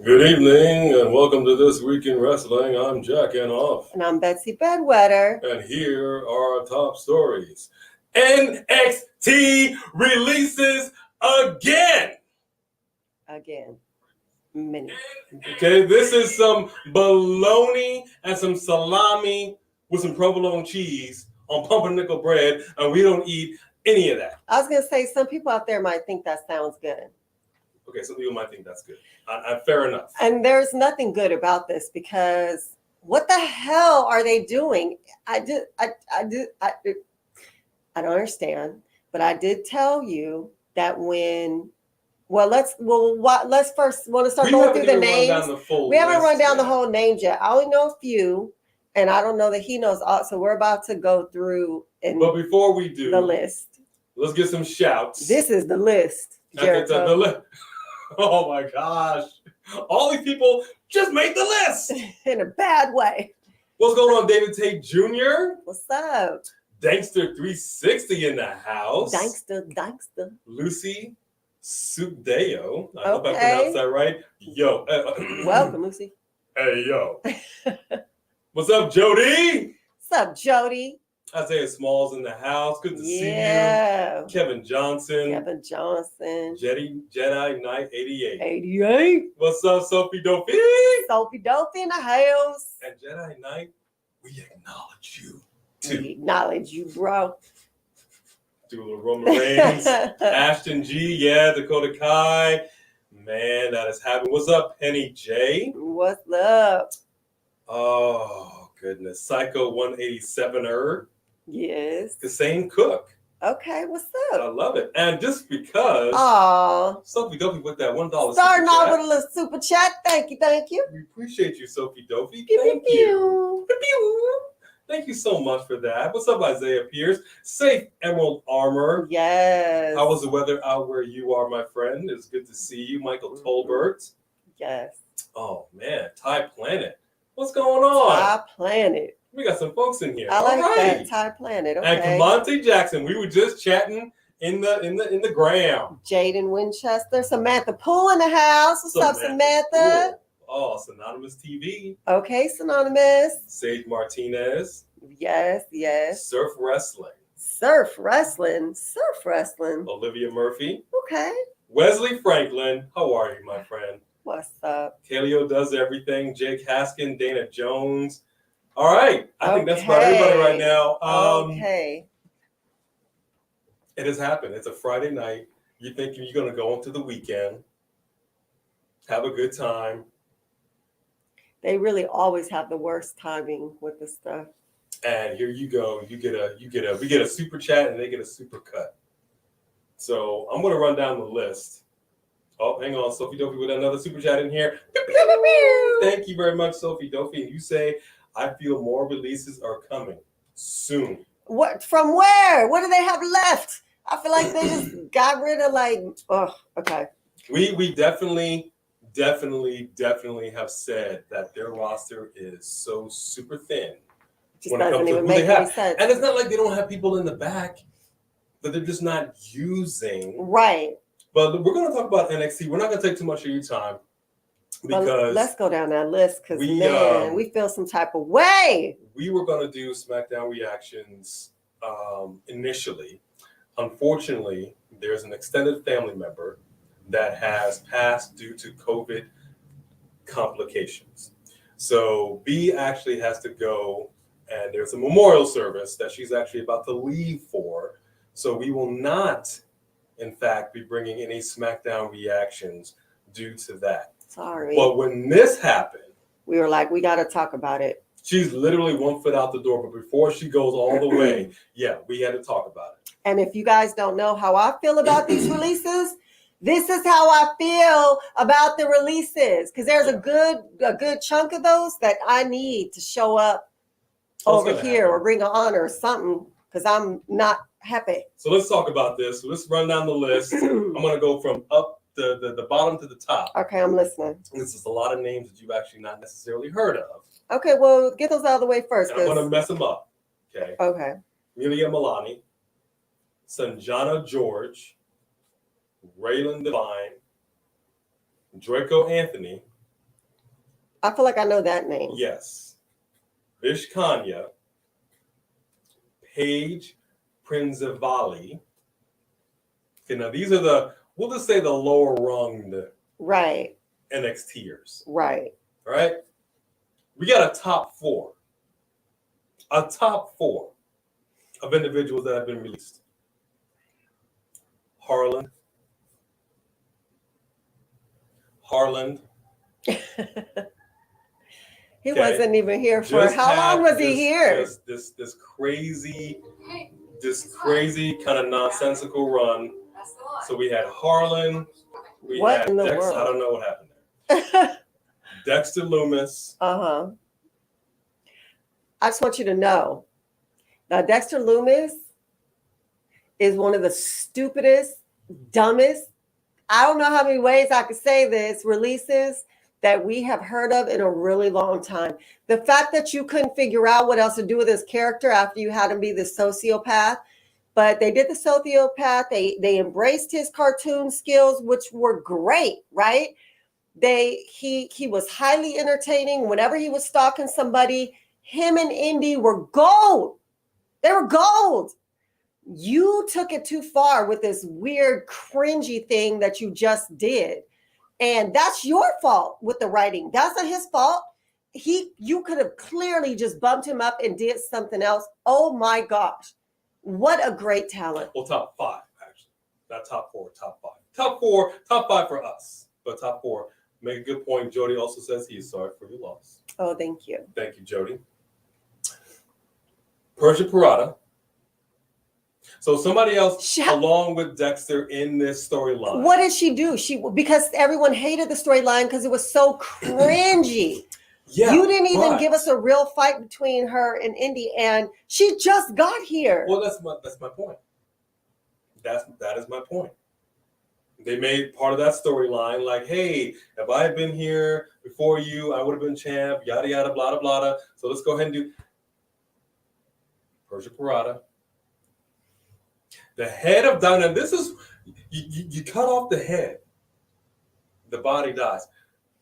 Good evening and welcome to This Week in Wrestling. I'm Jack Anoff. And I'm Betsy Bedwetter. And here are our top stories. NXT releases again. Many. Okay, this is some bologna and some salami with some provolone cheese on pumpernickel bread, and we don't eat any of that. I was going to say, some people out there might think that sounds good. Okay, some people might think that's good. Fair enough. And there's nothing good about this because what the hell are they doing? I don't understand. But I did tell you that let's first want to start going through the names. We haven't run down the whole names yet. I only know a few, and I don't know that he knows all. So we're about to go through. But before we do the list, let's get some shouts. This is the list. The list. Oh my gosh. All these people just made the list. In a bad way. What's going on, David Tate Jr.? What's up? Dexter 360 in the house. Dexter. Lucy Sudeo. I hope I pronounced that right. Yo. Welcome, Lucy. Hey, yo. What's up, Jody? What's up, Jody? Isaiah Smalls in the house. Good to see you. Kevin Johnson. Jedi Knight 88. What's up, Sophie Dopey? Sophie Dopey in the house. And Jedi Knight, we acknowledge you too. We acknowledge you, bro. Do a little Roman Reigns. Ashton G, Dakota Kai. Man, that is happening. What's up, Penny J? What's up? Oh, goodness. Psycho 187er. Yes. The same cook. Okay, what's up? I love it. And just because Sophie Dopey with that $1 starting off with a little super chat. Thank you. We appreciate you, Sophie Dopey. Thank you. Thank you so much for that. What's up, Isaiah Pierce? Safe Emerald Armor. Yes. How was the weather out where you are, my friend? It's good to see you. Michael Tolbert. Yes. Oh, man. Thai Planet. What's going on? Thai Planet. We got some folks in here. I like that. Thai Planet. Okay. And Kamante Jackson. We were just chatting in the gram. Jaden Winchester. Samantha Poole in the house. What's up, Samantha? Poole. Oh, Synonymous TV. Okay, Synonymous. Sage Martinez. Yes. Surf Wrestling. Olivia Murphy. Okay. Wesley Franklin. How are you, my friend? What's up? Kaleo Does Everything. Jake Haskin. Dana Jones. All right. I think that's about everybody right now. Okay. It has happened. It's a Friday night. You're thinking you're going to go into the weekend, have a good time. They really always have the worst timing with this stuff. And here you go. We get a super chat and they get a super cut. So I'm going to run down the list. Oh, hang on. Sophie Dopey with another super chat in here. Thank you very much, Sophie Dopey. And you say, I feel more releases are coming soon. What? From where? What do they have left? I feel like they just got rid of okay. We definitely have said that their roster is so super thin. Just doesn't even make any sense. And it's not like they don't have people in the back that they're just not using. Right. But we're going to talk about NXT. We're not going to take too much of your time. Because let's go down that list because, we feel some type of way. We were going to do Smackdown reactions initially. Unfortunately, there's an extended family member that has passed due to COVID complications. So B actually has to go, and there's a memorial service that she's actually about to leave for. So we will not, in fact, be bringing any Smackdown reactions due to that. Sorry. But when this happened, we were like, we got to talk about it. She's literally 1 foot out the door. But before she goes all the way, we had to talk about it. And if you guys don't know how I feel about these releases, this is how I feel about the releases. Because there's a good chunk of those that I need to show up over here or Ring of Honor or something. Because I'm not happy. So let's talk about this. So let's run down the list. I'm going to go from up the bottom to the top. Okay, I'm listening. This is a lot of names that you've actually not necessarily heard of. Okay, well, get those out of the way first. And I'm going to mess them up. Okay. Amelia Milani, Sanjana George, Raylan Devine, Draco Anthony, I feel like I know that name. Yes. Vishkanya, Paige Prinzivali. Okay, now these are we'll just say the lower rung Right. NXTers. Right. All right? We got a top four. A top four of individuals that have been released. Harland. He Okay. wasn't even here for how long was he here? This crazy kind of nonsensical run. So we had Harlan. We What had in the Dexter. world? I don't know what happened there. Dexter Lumis. Uh-huh. I just want you to know that Dexter Lumis is one of the stupidest, dumbest, I don't know how many ways I could say this, releases that we have heard of in a really long time. The fact that you couldn't figure out what else to do with his character after you had him be the sociopath, but they did the sociopath. They embraced his cartoon skills, which were great, right? He was highly entertaining. Whenever he was stalking somebody, him and Indy were gold. They were gold. You took it too far with this weird, cringy thing that you just did. And that's your fault with the writing. That's not his fault. You could have clearly just bumped him up and did something else. Oh my gosh. What a great talent. Well, top five, actually. Not top four, top five. Top five for us. But top four. Make a good point. Jody also says he is sorry for your loss. Oh, thank you. Thank you, Jody. Persia Parada. So somebody else along with Dexter in this storyline. What did she do? Because everyone hated the storyline because it was so cringy. Yeah, you didn't even give us a real fight between her and Indy, and she just got here. Well, that's my point. That is my point. They made part of that storyline like, hey, if I had been here before you, I would have been champ, yada yada, blah blah blah. So let's go ahead and do Persia Parada. The head of Dynamite. This is you cut off the head, the body dies.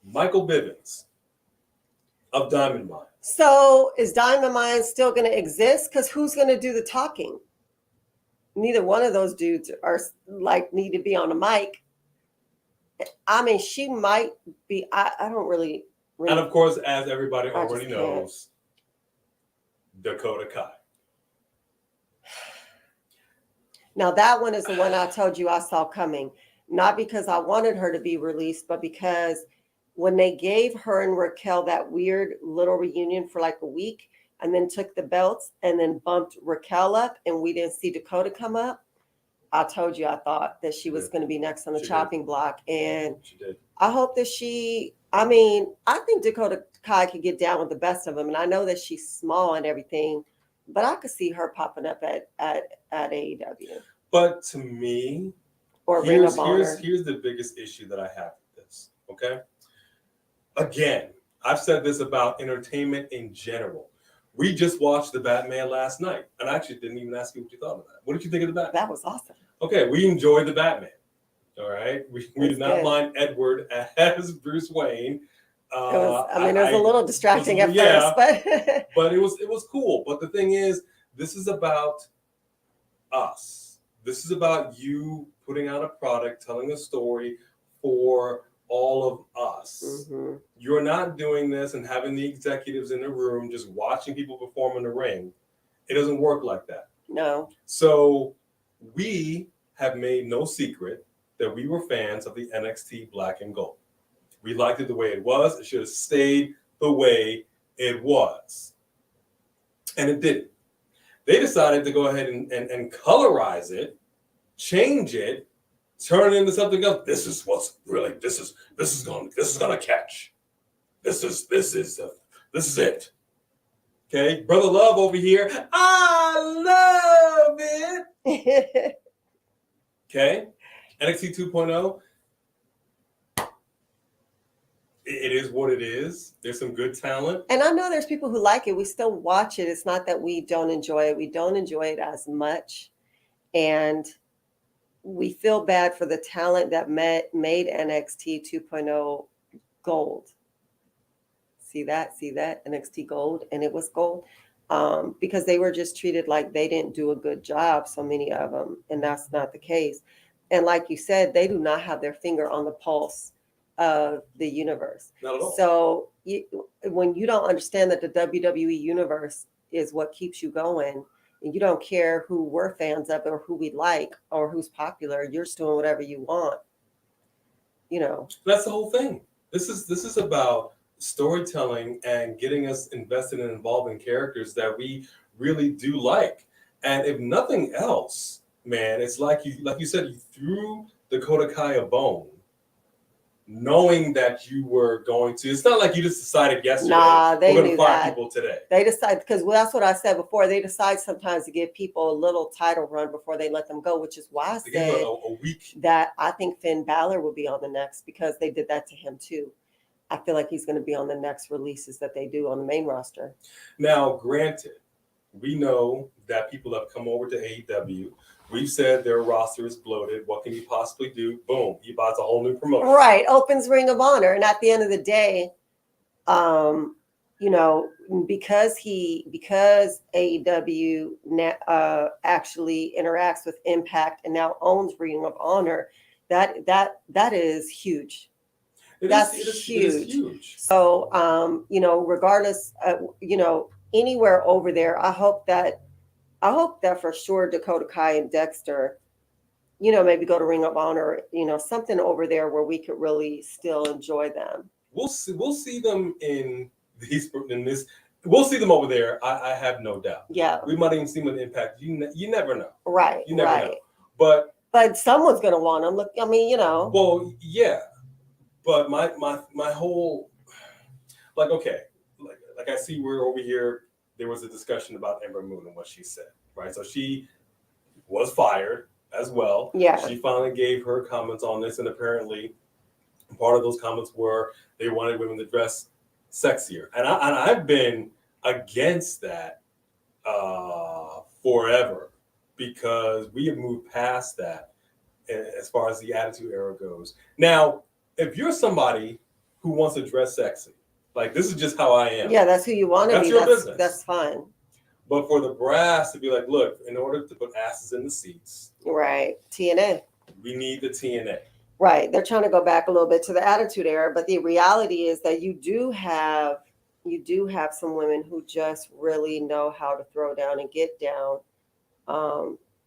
Michael Bivens of Diamond Mine. So is Diamond Mine still going to exist? Because who's going to do the talking? Neither one of those dudes are need to be on a mic. I mean, she might be. I don't really. And of course, as everybody already knows, Dakota Kai. Now that one is the one I told you I saw coming, not because I wanted her to be released, but because when they gave her and Raquel that weird little reunion for like a week and then took the belts and then bumped Raquel up and we didn't see Dakota come up, I told you I thought that she was going to be next on the chopping block. And she did. I hope that I think Dakota Kai could get down with the best of them. And I know that she's small and everything, but I could see her popping up at AEW. But to me, here's the biggest issue that I have with this, okay? Again, I've said this about entertainment in general. We just watched The Batman last night, and I actually didn't even ask you what you thought of that. What did you think of The Batman? That was awesome. Okay, we enjoyed The Batman, all right? We did not mind Edward as Bruce Wayne. It was a little distracting at first, but but it was cool. But the thing is, this is about us. This is about you putting out a product, telling a story for all of us. Mm-hmm. You're not doing this and having the executives in the room just watching people perform in the ring. It doesn't work like that. No. So we have made no secret that we were fans of the NXT Black and Gold. We liked it the way it was. It should have stayed the way it was. And it didn't. They decided to go ahead and colorize it, change it, turn it into something else. This is gonna catch. This is it. Okay, Brother Love over here. I love it. Okay, NXT 2.0. It is what it is. There's some good talent. And I know there's people who like it. We still watch it. It's not that we don't enjoy it. We don't enjoy it as much. And we feel bad for the talent that made NXT 2.0 gold. See that? NXT Gold, and it was gold. Because they were just treated like they didn't do a good job, so many of them, and that's not the case. And like you said, they do not have their finger on the pulse of the universe. Not at all. So when you don't understand that the WWE universe is what keeps you going, and you don't care who we're fans of or who we like or who's popular, you're just doing whatever you want. That's the whole thing. This is about storytelling and getting us invested and involved in characters that we really do like. And if nothing else, man, it's like you said, you threw Dakota Kai a bone, knowing that you were going to. It's not like you just decided yesterday. Nah, they we're going knew to fire that. people today. They decide, because that's what I said before. They decide sometimes to give people a little title run before they let them go, which is why I said a week. That I think Finn Balor will be on the next, because they did that to him too. I feel like he's going to be on the next releases that they do on the main roster. Now, granted, we know that people have come over to AEW. We've said their roster is bloated. What can you possibly do? Boom, he buys a whole new promotion. Right, opens Ring of Honor, and at the end of the day, because AEW actually interacts with Impact and now owns Ring of Honor, that is huge. It is huge. So, regardless, anywhere over there, I hope that for sure Dakota Kai and Dexter, maybe go to Ring of Honor, something over there where we could really still enjoy them. We'll see them in this. We'll see them over there. I have no doubt. Yeah. We might even see them with Impact. You never know. Right. You never know. But someone's gonna want them. Look, I mean, Well, yeah. But my whole, like, okay, like I see we're over here. There was a discussion about Ember Moon and what she said, right? So she was fired as well. Yeah. She finally gave her comments on this, and apparently part of those comments were they wanted women to dress sexier, and I've been against that forever, because we have moved past that as far as the Attitude Era goes. Now, if you're somebody who wants to dress sexy, like, this is just how I am. Yeah, that's who you want to be. That's your business. That's fine. But for the brass to be like, look, in order to put asses in the seats, right, TNA, we need the TNA. Right. They're trying to go back a little bit to the Attitude Era, but the reality is that you do have some women who just really know how to throw down and get down.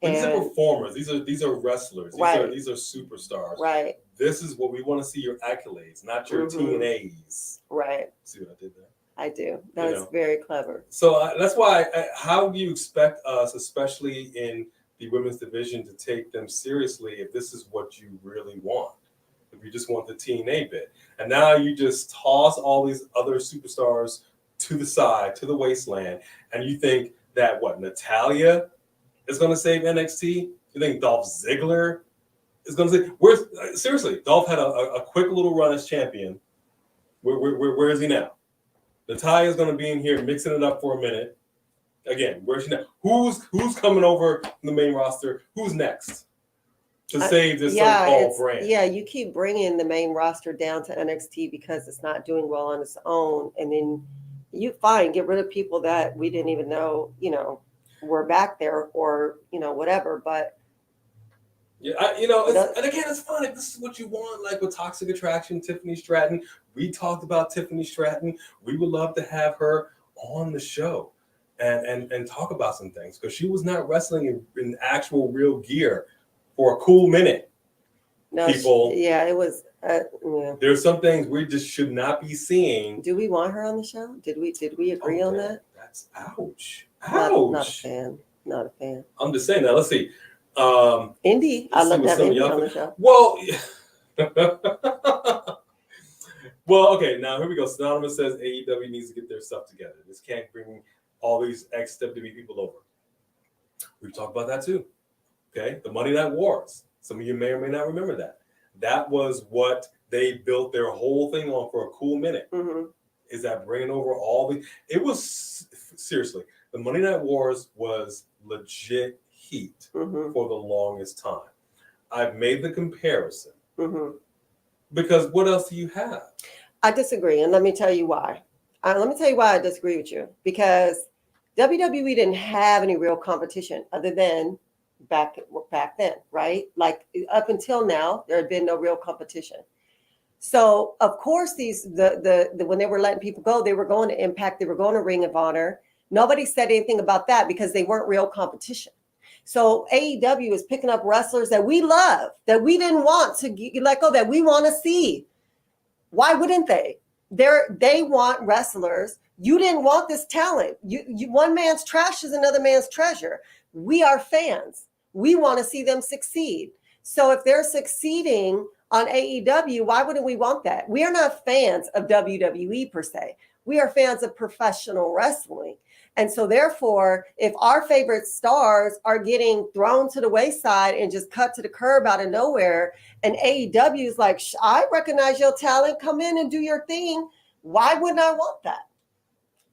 These are performers. These are wrestlers. These are superstars. Right. This is what we want to see, your accolades, not your TNAs. Right. See what I did there? I do. That's very clever. So that's why. How do you expect us, especially in the women's division, to take them seriously if this is what you really want? If you just want the TNA bit, and now you just toss all these other superstars to the side, to the wasteland, and you think that Natalia is going to save NXT? You think Dolph Ziggler is going to save? Seriously, Dolph had a quick little run as champion. Where is he now? Natalya is going to be in here mixing it up for a minute. Again, where's she now? Who's coming over in the main roster? Who's next to save this so-called brand? Yeah, you keep bringing the main roster down to NXT because it's not doing well on its own, and then you get rid of people that we didn't even know, were back there, or whatever. But yeah, and again, it's fine if this is what you want. Like with Toxic Attraction, Tiffany Stratton. We talked about Tiffany Stratton. We would love to have her on the show and talk about some things, because she was not wrestling in actual real gear for a cool minute. No, people. It was. There's some things we just should not be seeing. Do we want her on the show? Did we agree on that? That's ouch. Not a fan. Not a fan. I'm just saying that. Let's see. Indy. I love that Indy on the show. Well, well, okay. Now here we go. Synonymous says AEW needs to get their stuff together. This can't bring all these ex-WWE people over. We've talked about that too. Okay, the Monday Night Wars. Some of you may or may not remember that. That was what they built their whole thing on for a cool minute. Mm-hmm. Is that bringing over all the? It was seriously, the Monday Night Wars was legit heat for the longest time. I've made the comparison because what else do you have? I disagree, and let me tell you why. Let me tell you why I disagree with you. Because WWE didn't have any real competition other than back then, right? Like up until now, there had been no real competition. So of course, the when they were letting people go, they were going to Impact, they were going to Ring of Honor. Nobody said anything about that because they weren't real competition. So AEW is picking up wrestlers that we love, that we didn't want to let go, that we want to see. Why wouldn't they? They want wrestlers. You didn't want this talent. You one man's trash is another man's treasure. We are fans. We want to see them succeed. So if they're succeeding on AEW, why wouldn't we want that? We are not fans of WWE per se. We are fans of professional wrestling. And so therefore, if our favorite stars are getting thrown to the wayside and just cut to the curb out of nowhere, and AEW is like, I recognize your talent, come in and do your thing. Why wouldn't I want that?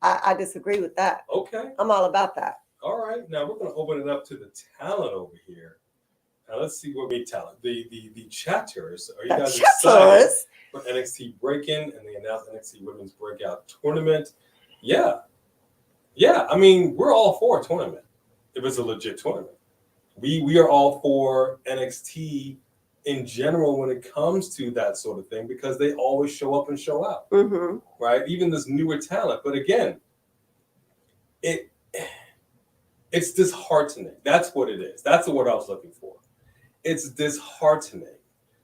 I disagree with that. Okay. I'm all about that. All right. Now we're going to open it up to the talent over here. Now let's see what we talent. The chatters. Are you guys excited for NXT Break-In and the announced NXT Women's Breakout Tournament? Yeah. Yeah. I mean, we're all for a tournament if it's a legit tournament. We are all for NXT in general when it comes to that sort of thing because they always show up and show out, right? Even this newer talent. But again, it's disheartening. That's what it is. That's the word I was looking for. It's disheartening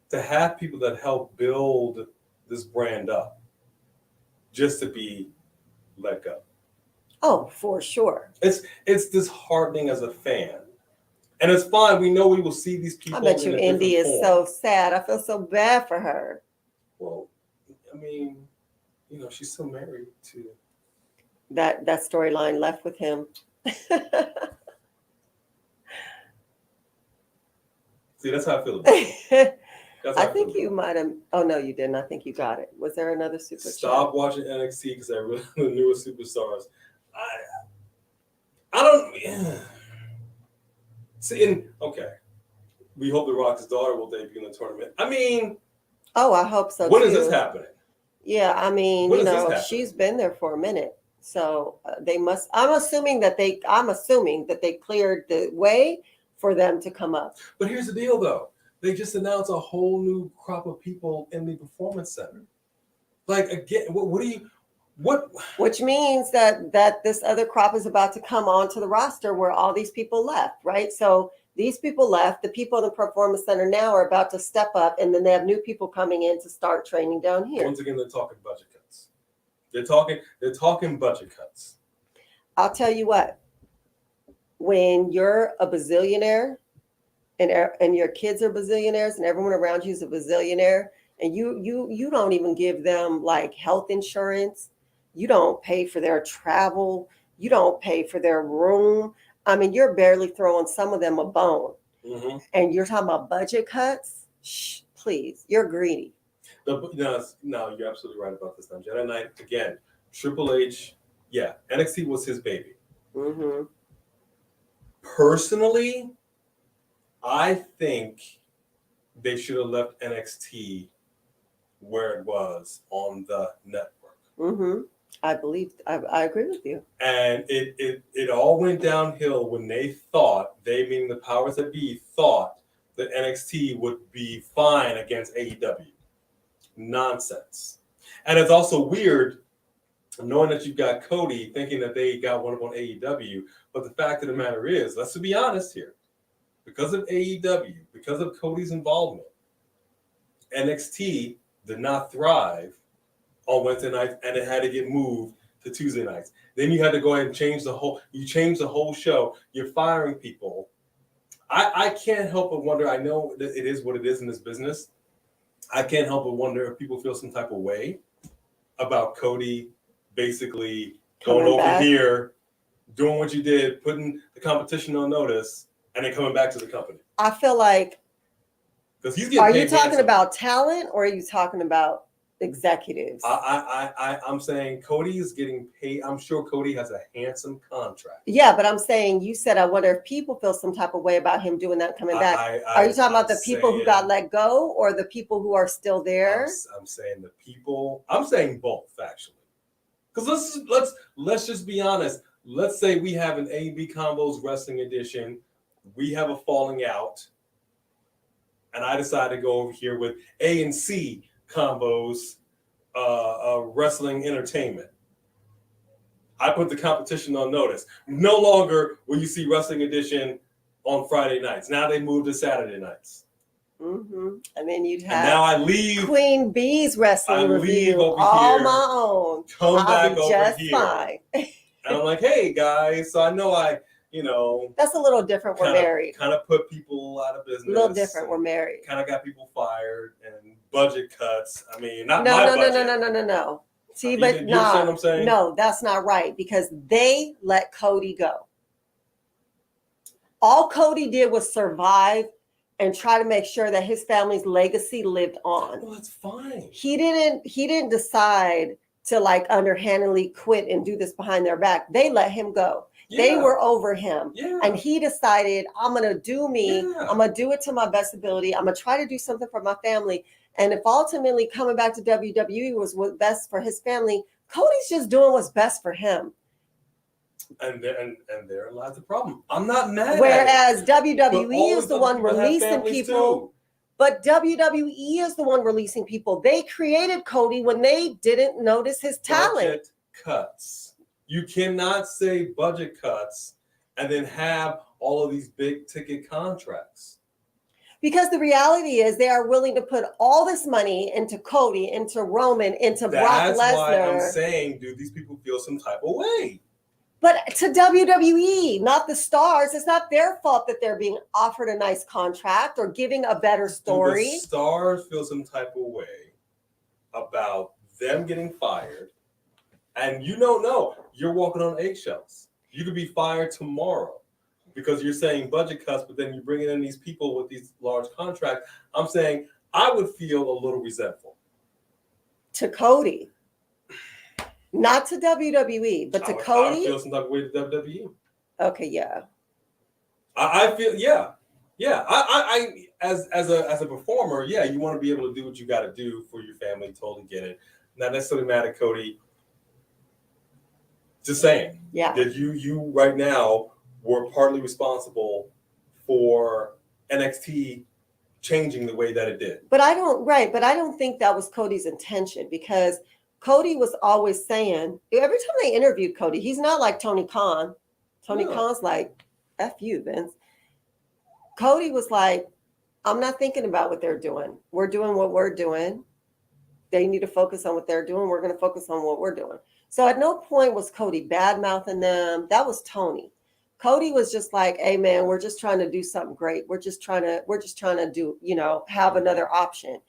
to have people that help build this brand up just to be let go. Oh, for sure. It's disheartening as a fan. And it's fine. We know we will see these people. I bet you Indy is so sad. I feel so bad for her. Well, I mean, you know, she's still married to that storyline left with him. See, that's how I feel about it. I think you might have. Oh no, you didn't. I think you got it. Was there another super? Stop watching NXT because I really the newest superstars. I don't. Yeah. See, okay. We hope The Rock's daughter will debut in the tournament. I mean, oh, I hope so. When is this happening? Yeah, I mean, you know, she's been there for a minute, so they must. I'm assuming that they cleared the way for them to come up. But here's the deal, though. They just announced a whole new crop of people in the Performance Center. Like, again, what do you... What? Which means that this other crop is about to come onto the roster where all these people left, right? So these people left. The people in the Performance Center now are about to step up, and then they have new people coming in to start training down here. Once again, they're talking budget cuts. They're talking budget cuts. I'll tell you what. When you're a bazillionaire, and your kids are bazillionaires, and everyone around you is a bazillionaire, and you don't even give them like health insurance. You don't pay for their travel. You don't pay for their room. I mean, you're barely throwing some of them a bone. Mm-hmm. And you're talking about budget cuts? Shh, please, you're greedy. No, you're absolutely right about this. Now, Jedi Knight, again, Triple H, yeah, NXT was his baby. Mm-hmm. Personally, I think they should have left NXT where it was on the network. Mm-hmm. I agree with you. And it all went downhill when they meaning the powers that be, thought that NXT would be fine against AEW. Nonsense. And it's also weird knowing that you've got Cody thinking that they got one up on AEW. But the fact of the matter is, let's be honest here, because of AEW, because of Cody's involvement, NXT did not thrive on Wednesday nights, and it had to get moved to Tuesday nights. Then you had to go ahead and change the whole show. You're firing people. I can't help but wonder, I know that it is what it is in this business. I can't help but wonder if people feel some type of way about Cody basically going over here, doing what you did, putting the competition on notice, and then coming back to the company. I feel like, because he's getting are paid you talking about talent or are you talking about executives? I'm saying Cody is getting paid. I'm sure Cody has a handsome contract. Yeah, but I'm saying, you said, I wonder if people feel some type of way about him doing that, coming back. Are you talking about the people who got let go or the people who are still there? I'm saying the people. I'm saying both, actually. Because let's just be honest. Let's say we have an A and B combos wrestling edition. We have a falling out, and I decide to go over here with A and C combos, wrestling entertainment. I put the competition on notice. No longer will you see Wrestling Edition on Friday nights. Now they moved to Saturday nights. Mm-hmm. And then you'd And have now I leave. Queen Bee's wrestling review over all here, my own. Come I'll back be over just here. fine. And I'm like, hey guys, so I know that's a little different. We're married. Kind of put people out of business. A little different. We're married. Kind of got people fired and budget cuts. I mean, not no, my no, budget. No. See, You but understand what I'm saying? no, that's not right because they let Cody go. All Cody did was survive and try to make sure that his family's legacy lived on. Well, that's fine. He didn't decide to like underhandedly quit and do this behind their back. They let him go. Yeah. They were over him. Yeah. And he decided, I'm going to do me. Yeah. I'm going to do it to my best ability. I'm going to try to do something for my family. And if ultimately coming back to WWE was what's best for his family, Cody's just doing what's best for him. And there lies the problem. I'm not mad Whereas at it. WWE is the one releasing people. Too. But WWE is the one releasing people. They created Cody when they didn't notice his talent. Budget cuts. You cannot say budget cuts and then have all of these big ticket contracts. Because the reality is they are willing to put all this money into Cody, into Roman, into Brock Lesnar. That's why I'm saying, do these people feel some type of way? But to WWE, not the stars. It's not their fault that they're being offered a nice contract or giving a better story. Do the stars feel some type of way about them getting fired? And you don't know. You're walking on eggshells. You could be fired tomorrow because you're saying budget cuts, but then you're bringing in these people with these large contracts. I'm saying I would feel a little resentful. To Cody. Not to WWE, but to Cody. I feel some type of way to WWE. Okay, yeah. I feel, yeah. I as a performer, yeah, you want to be able to do what you got to do for your family. Totally get it. Not necessarily mad at Cody. Just saying, yeah, that you right now were partly responsible for NXT changing the way that it did. But I don't think that was Cody's intention because Cody was always saying, every time they interviewed Cody, he's not like Tony Khan. Tony Khan's like, F you, Vince. Cody was like, I'm not thinking about what they're doing. We're doing what we're doing. They need to focus on what they're doing. We're going to focus on what we're doing. So at no point was Cody bad-mouthing them. That was Tony. Cody was just like, hey man, we're just trying to do something great. We're just trying to do, have another option.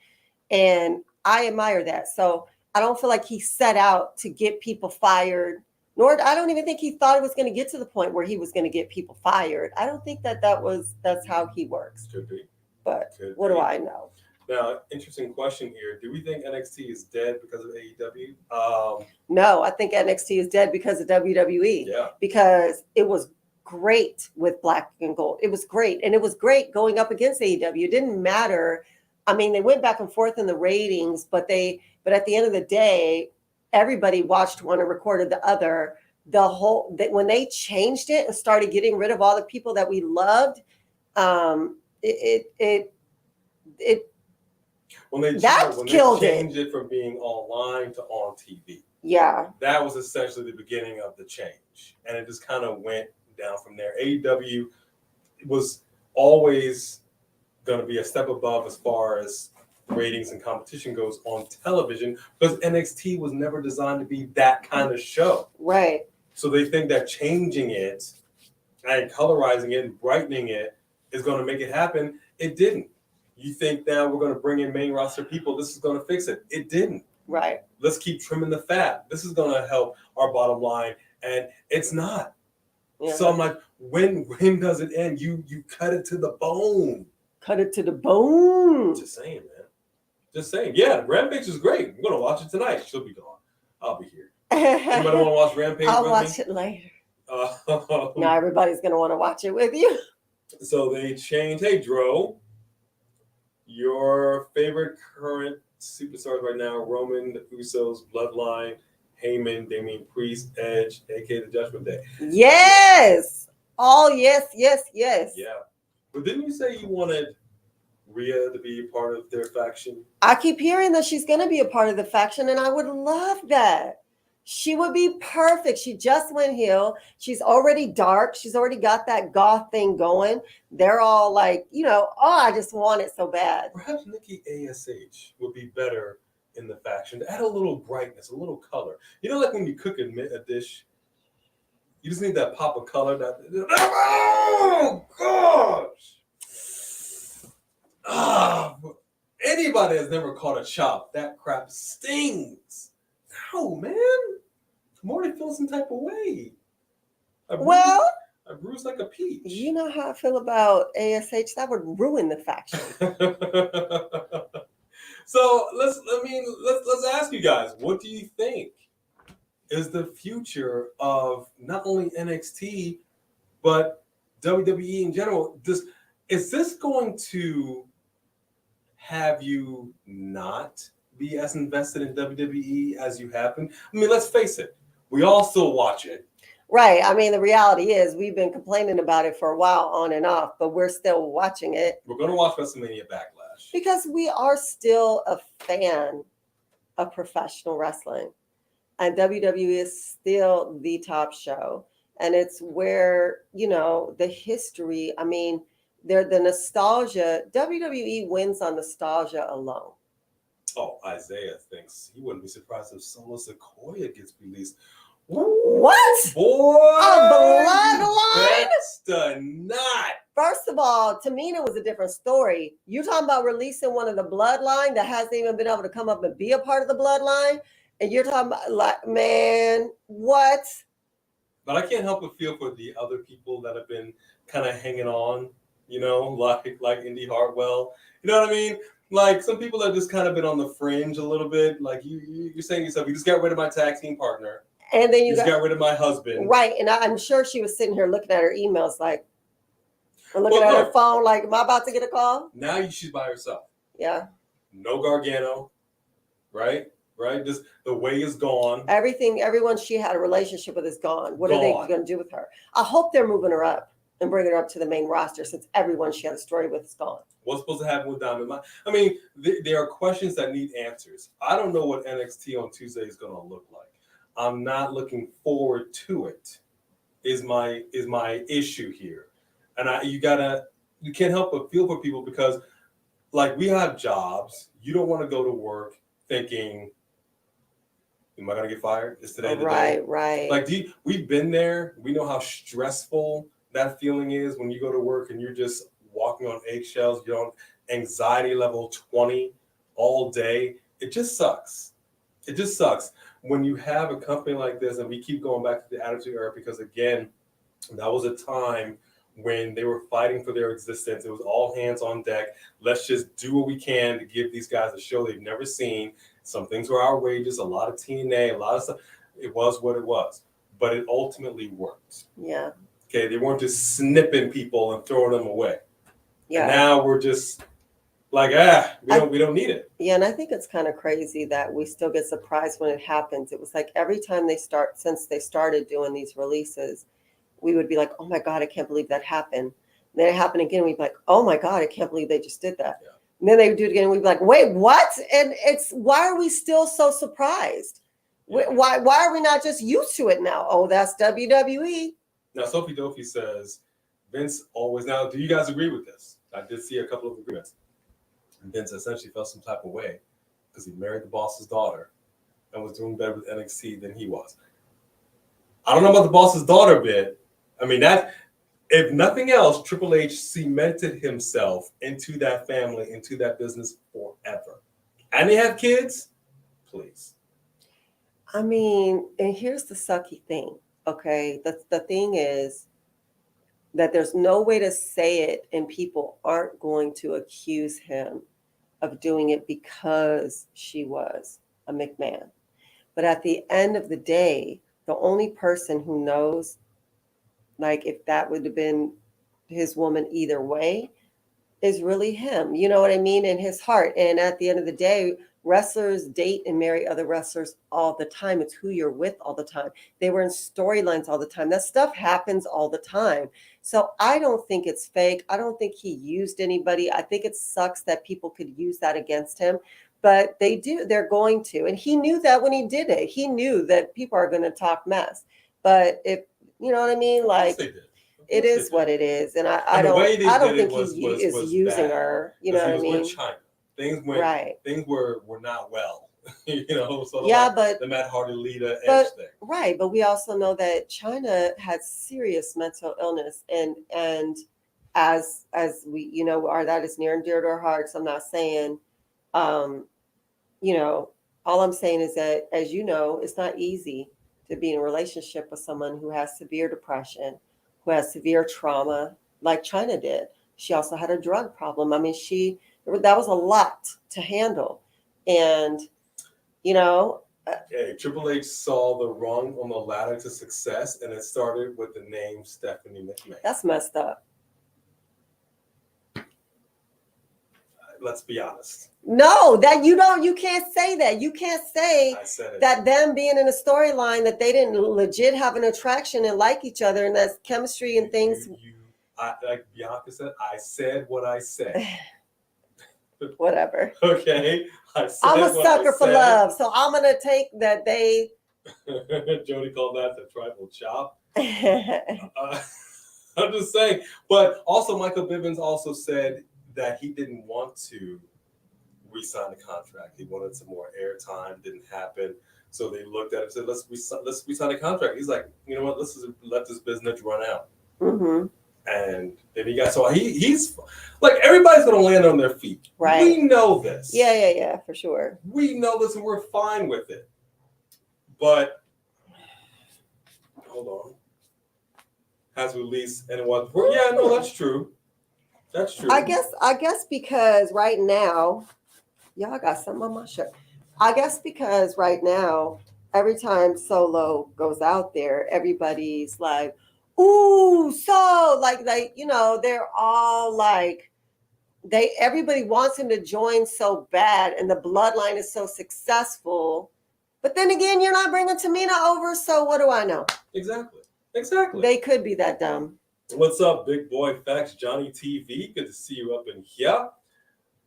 And I admire that. So I don't feel like he set out to get people fired, nor I don't even think he thought it was going to get to the point where he was going to get people fired. I don't think that's how he works. Could be. But what do I know? Now, interesting question here. Do we think NXT is dead because of AEW? No, I think NXT is dead because of WWE. Yeah. Because it was great with Black and Gold. It was great. And it was great going up against AEW. It didn't matter. I mean, they went back and forth in the ratings, but at the end of the day, everybody watched one and recorded the other. When they changed it and started getting rid of all the people that we loved, when they changed it from being online to on TV. Yeah. That was essentially the beginning of the change. And it just kind of went down from there. AEW was always going to be a step above as far as ratings and competition goes on television because NXT was never designed to be that kind of show. Right. So they think that changing it and colorizing it and brightening it is going to make it happen. It didn't. You think now we're going to bring in main roster people. This is going to fix it. It didn't. Right. Let's keep trimming the fat. This is going to help our bottom line. And it's not. Yeah. So I'm like, when does it end? You cut it to the bone. Cut it to the bone. Just saying, man. Just saying. Yeah, Rampage is great. I'm going to watch it tonight. She'll be gone. I'll be here. Anybody want to watch Rampage I'll with watch me? it later. Now everybody's going to want to watch it with you. So they changed. Hey, Dro. Your favorite current superstars right now, Roman, the Usos, Bloodline, Heyman, Damian Priest, Edge, aka the Judgment Day. Yes. Oh, yes. Yeah. But didn't you say you wanted Rhea to be part of their faction? I keep hearing that she's going to be a part of the faction, and I would love that. She would be perfect. She just went heel. She's already dark. She's already got that goth thing going. They're all like, oh, I just want it so bad. Perhaps Nikki ASH would be better in the faction to add a little brightness, a little color. Like when you cook a dish, you just need that pop of color. Oh gosh! Anybody that's never caught a chop, that crap stings. No, man. I'm already feeling some type of way. I bruise like a peach. You know how I feel about ASH? That would ruin the faction. So let's ask you guys, what do you think is the future of not only NXT but WWE in general? Is this going to have you not be as invested in WWE as you have been? I mean, let's face it, we all still watch it. Right. I mean, the reality is we've been complaining about it for a while on and off, but we're still watching it. We're going to watch WrestleMania Backlash. Because we are still a fan of professional wrestling. And WWE is still the top show. And it's where, the history, I mean, the nostalgia, WWE wins on nostalgia alone. Oh, Isaiah thinks he wouldn't be surprised if Solo Sequoia gets released. What? Boy! A bloodline? That's not. First of all, Tamina was a different story. You're talking about releasing one of the bloodline that hasn't even been able to come up and be a part of the bloodline. And you're talking about, like, man, what? But I can't help but feel for the other people that have been kind of hanging on, like Indy Hartwell. You know what I mean? Like some people have just kind of been on the fringe a little bit. Like you're saying to yourself, you just got rid of my tag team partner. And then you got rid of my husband. Right. And I'm sure she was sitting here looking at her emails like, looking at her phone like, am I about to get a call? Now she's by herself. Yeah. No Gargano, right? Just the way is gone. Everyone she had a relationship with is gone. What are they going to do with her? I hope they're moving her up and bringing her up to the main roster since everyone she had a story with is gone. What's supposed to happen with Diamond? I mean, there are questions that need answers. I don't know what NXT on Tuesday is going to look like. I'm not looking forward to it. Is my issue here, and you can't help but feel for people because, like, we have jobs. You don't want to go to work thinking, am I gonna get fired? Is today the day? Right. Like, we've been there. We know how stressful that feeling is when you go to work and you're just walking on eggshells. You're on anxiety level 20 all day. It just sucks. When you have a company like this, and we keep going back to the Attitude Era because, again, that was a time when they were fighting for their existence. It was all hands on deck. Let's just do what we can to give these guys a show they've never seen. Some things were outrageous, a lot of TNA, a lot of stuff. It was what it was, but it ultimately worked. Yeah. Okay, they weren't just snipping people and throwing them away. Yeah. And now we're just like, we don't need it. Yeah, and I think it's kind of crazy that we still get surprised when it happens. It was like every time since they started doing these releases, we would be like, oh my God, I can't believe that happened. And then it happened again. We'd be like, oh my God, I can't believe they just did that. Yeah. And then they would do it again. And we'd be like, wait, what? And why are we still so surprised? Yeah. Why are we not just used to it now? Oh, that's WWE. Now, Sophie Dofi says, Vince always, now, do you guys agree with this? I did see a couple of agreements. And Vince essentially felt some type of way because he married the boss's daughter and was doing better with NXT than he was. I don't know about the boss's daughter bit. I mean, that, if nothing else, Triple H cemented himself into that family, into that business forever. And they have kids? Please. I mean, and here's the sucky thing, okay? The thing is that there's no way to say it and people aren't going to accuse him of doing it because she was a McMahon. But at the end of the day, the only person who knows, like, if that would have been his woman either way is really him. You know what I mean? In his heart. And at the end of the day, Wrestlers date and marry other wrestlers all the time. It's who you're with all the time. They were in storylines all the time. That stuff happens all the time. So I don't think it's fake. I don't think he used anybody. I think it sucks that people could use that against him, but they do. They're going to. And he knew that when he did it. He knew that people are going to talk mess. But if, you know what I mean? Like, it is what it is. And I don't think he is using her. You know what I mean? With China. Things were not well, you know. So but the Matt Hardy Lita Edge thing, right? But we also know that China had serious mental illness, and as we, you know, that is near and dear to our hearts. I'm not saying, you know, all I'm saying is that, as you know, it's not easy to be in a relationship with someone who has severe depression, who has severe trauma, like China did. She also had a drug problem. I mean, that was a lot to handle. And, you know. Hey, Triple H saw the rung on the ladder to success, and it started with the name Stephanie McMahon. That's messed up. Let's be honest. No, you can't say that. You can't say that them being in a storyline that they didn't legit have an attraction and like each other and that's chemistry and things. Like Bianca said, I said what I said. Whatever. Okay. I'm a sucker for love, so I'm gonna take that they. Jody called that the tribal chop. I'm just saying, but also Michael Bivens also said that he didn't want to re-sign the contract. He wanted some more airtime. Didn't happen. So they looked at it and said, let's re-sign the contract. He's like, you know what? Let's just let this business run out. Mm-hmm. And then he's like, everybody's going to land on their feet. Right. We know this. Yeah, for sure. We know this and we're fine with it. But, hold on. Has released anyone? Yeah, no, that's true. That's true. I guess because right now, y'all got something on my shirt. I guess because right now, every time Solo goes out there, everybody's like, ooh, so like, you know, they're all like, everybody wants him to join so bad, and the bloodline is so successful. But then again, you're not bringing Tamina over, so what do I know? Exactly. They could be that dumb. What's up, big boy facts, Johnny TV? Good to see you up in here.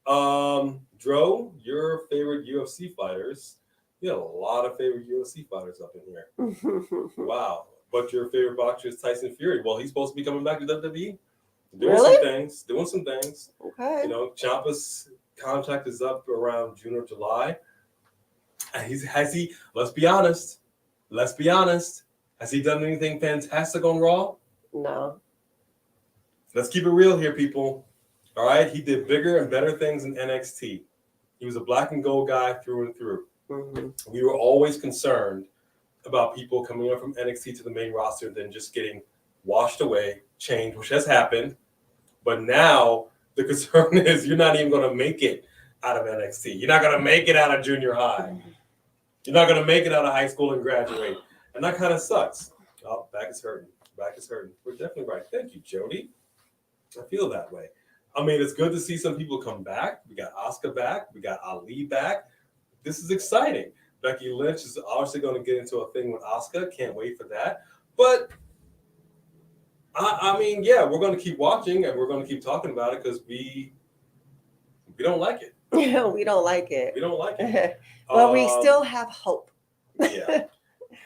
Dro, your favorite UFC fighters. You have a lot of favorite UFC fighters up in here. Wow. But your favorite boxer is Tyson Fury. Well, he's supposed to be coming back to WWE. Doing some things. Okay. You know, Ciampa's contract is up around June or July. And let's be honest. Has he done anything fantastic on Raw? No. Let's keep it real here, people. All right? He did bigger and better things in NXT. He was a black and gold guy through and through. Mm-hmm. We were always concerned about people coming up from NXT to the main roster and then just getting washed away, changed, which has happened. But now the concern is you're not even going to make it out of NXT. You're not going to make it out of junior high. You're not going to make it out of high school and graduate. And that kind of sucks. Oh, back is hurting. We're definitely right. Thank you, Jody. I feel that way. I mean, it's good to see some people come back. We got Asuka back. We got Ali back. This is exciting. Becky Lynch is obviously going to get into a thing with Asuka. Can't wait for that. But, I mean, yeah, we're going to keep watching and we're going to keep talking about it because we don't like it. We don't like it. But we still have hope. Yeah.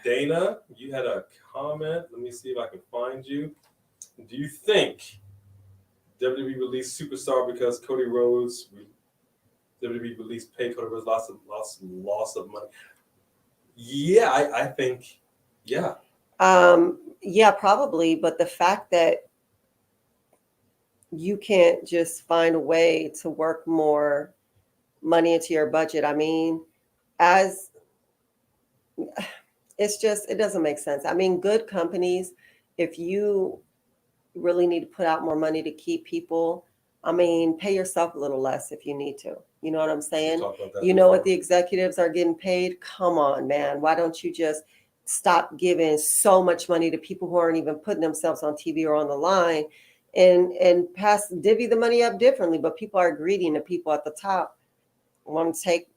Dana, you had a comment. Let me see if I can find you. Do you think WWE released Superstar because Cody Rhodes, WWE released pay Cody Rhodes loss of money? Yeah, I think, yeah. Yeah, probably. But the fact that you can't just find a way to work more money into your budget. I mean, it doesn't make sense. I mean, good companies, if you really need to put out more money to keep people, I mean, pay yourself a little less if you need to. You know what I'm saying? You know what the executives are getting paid? Come on, man. Why don't you just stop giving so much money to people who aren't even putting themselves on TV or on the line and divvy the money up differently? But people are greedy, and the people at the top want to take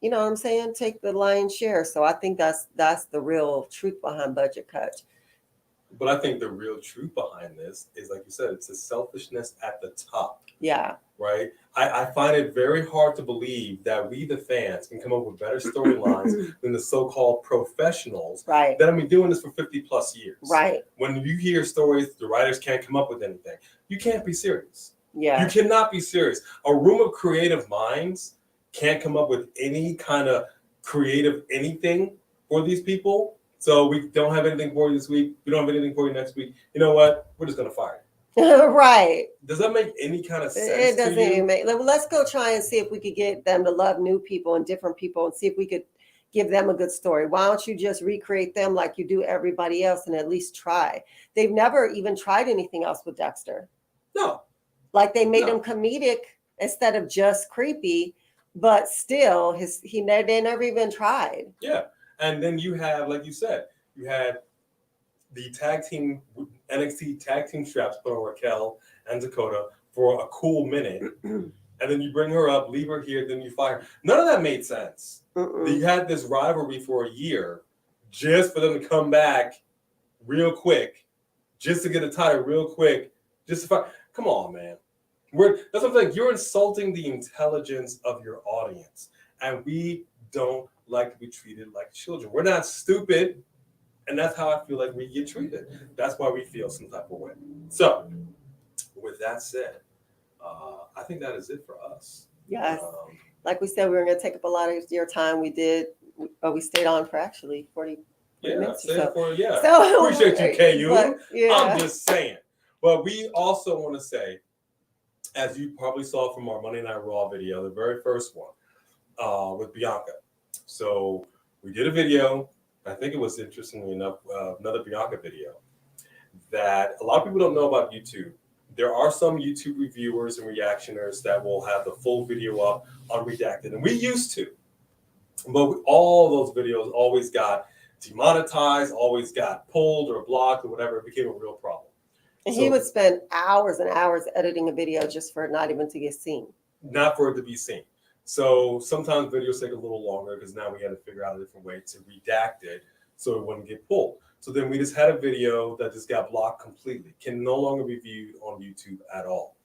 You know what I'm saying? Take the lion's share. So I think that's the real truth behind budget cuts. But I think the real truth behind this is, like you said, it's the selfishness at the top. Yeah. Right? I find it very hard to believe that we, the fans, can come up with better storylines than the so-called professionals Right. that have been doing this for 50 plus years. Right. When you hear stories, the writers can't come up with anything. You can't be serious. Yeah. You cannot be serious. A room of creative minds can't come up with any kind of creative anything for these people. So we don't have anything for you this week. We don't have anything for you next week. You know what? We're just going to fire you. Right. Does that make any kind of sense? It doesn't to you? even make. Let's go try and see if we could get them to love new people and different people, and see if we could give them a good story. Why don't you just recreate them like you do everybody else and at least try? They've never even tried anything else with Dexter. No. Like they made him comedic instead of just creepy, but still they never even tried. Yeah. And then you have, like you said, you had the tag team, NXT tag team straps put on Raquel and Dakota for a cool minute. And then you bring her up, leave her here, then you fire her. None of that made sense. You had this rivalry for a year just for them to come back real quick, just to get a title real quick, just to fire. Come on, man. That's what I'm saying. You're insulting the intelligence of your audience. And we don't like to be treated like children. We're not stupid. And that's how I feel like we get treated. That's why we feel some type of way. So, with that said, I think that is it for us. Yes. Like we said, we were going to take up a lot of your time. We did, but we stayed on for actually 40 minutes or so. So appreciate you, KU. But, yeah. I'm just saying. But we also want to say, as you probably saw from our Monday Night Raw video, the very first one with Bianca. So we did a video. I think it was, interestingly enough, another Bianca video that a lot of people don't know about YouTube. There are some YouTube reviewers and reactioners that will have the full video up unredacted, and we used to. But all those videos always got demonetized, always got pulled or blocked or whatever. It became a real problem. And he would spend hours and hours editing a video just for it not even to get seen. Not for it to be seen. So sometimes videos take a little longer because now we had to figure out a different way to redact it so it wouldn't get pulled. So then we just had a video that just got blocked completely, can no longer be viewed on YouTube at all.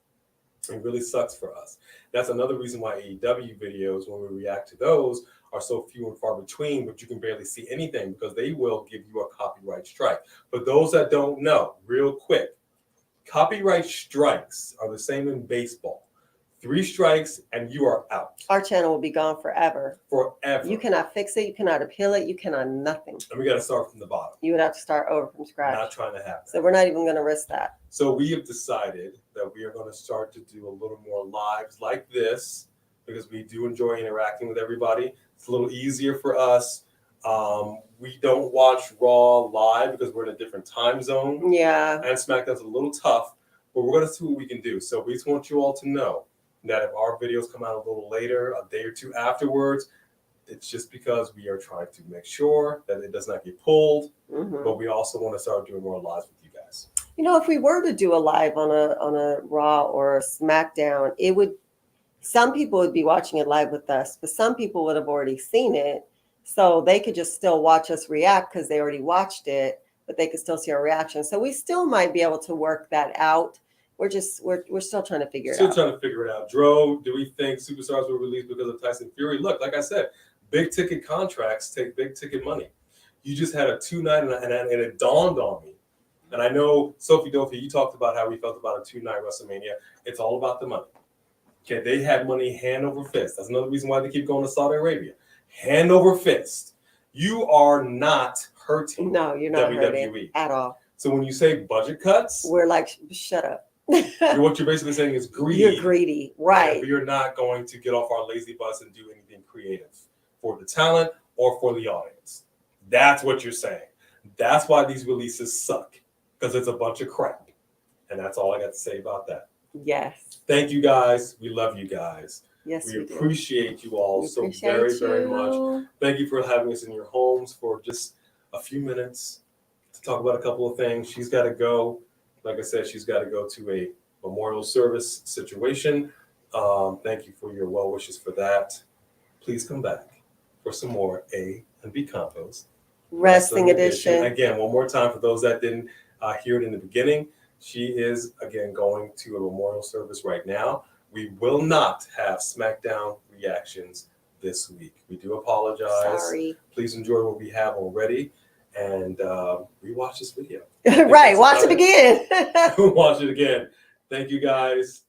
It really sucks for us. That's another reason why AEW videos, when we react to those, are so few and far between, but you can barely see anything because they will give you a copyright strike. But those that don't know, real quick, copyright strikes are the same in baseball. 3 strikes and you are out. Our channel will be gone forever. Forever. You cannot fix it. You cannot appeal it. You cannot nothing. And we got to start from the bottom. You would have to start over from scratch. Not trying to happen. So we're not even going to risk that. So we have decided that we are going to start to do a little more lives like this because we do enjoy interacting with everybody. It's a little easier for us. We don't watch Raw live because we're in a different time zone. Yeah. And SmackDown's a little tough, but we're going to see what we can do. So we just want you all to know that if our videos come out a little later, a day or two afterwards, it's just because we are trying to make sure that it does not get pulled. But we also want to start doing more lives with you guys. You know, if we were to do a live on a Raw or a SmackDown, it would. Some people would be watching it live with us, but some people would have already seen it, so they could just still watch us react because they already watched it, but they could still see our reaction. So we still might be able to work that out. We're still trying to figure it out. Still trying to figure it out. Dro, do we think superstars were released because of Tyson Fury? Look, like I said, big ticket contracts take big ticket money. You just had a 2-night, and it dawned on me. And I know, Sophie Dofi, you talked about how we felt about a 2-night WrestleMania. It's all about the money. Okay, they had money hand over fist. That's another reason why they keep going to Saudi Arabia. Hand over fist. You are not hurting. No, you're not WWE. hurting at all. So when you say budget cuts, we're like, shut up. What you're basically saying is greedy. You're greedy, right? We are not going to get off our lazy bus and do anything creative for the talent or for the audience. That's what you're saying. That's why these releases suck, because it's a bunch of crap. And that's all I got to say about that. Yes. Thank you guys. We love you guys. Yes, we appreciate you all so very much. Thank you for having us in your homes for just a few minutes to talk about a couple of things. She's got to go. Like I said, she's got to go to a memorial service situation. Thank you for your well wishes for that. Please come back. for some more A and B combos. Wrestling edition. Again, one more time for those that didn't hear it in the beginning. She is, again, going to a memorial service right now. We will not have SmackDown reactions this week. We do apologize. Sorry. Please enjoy what we have already and rewatch this video. Right. Watch it again. Watch it again. Thank you, guys.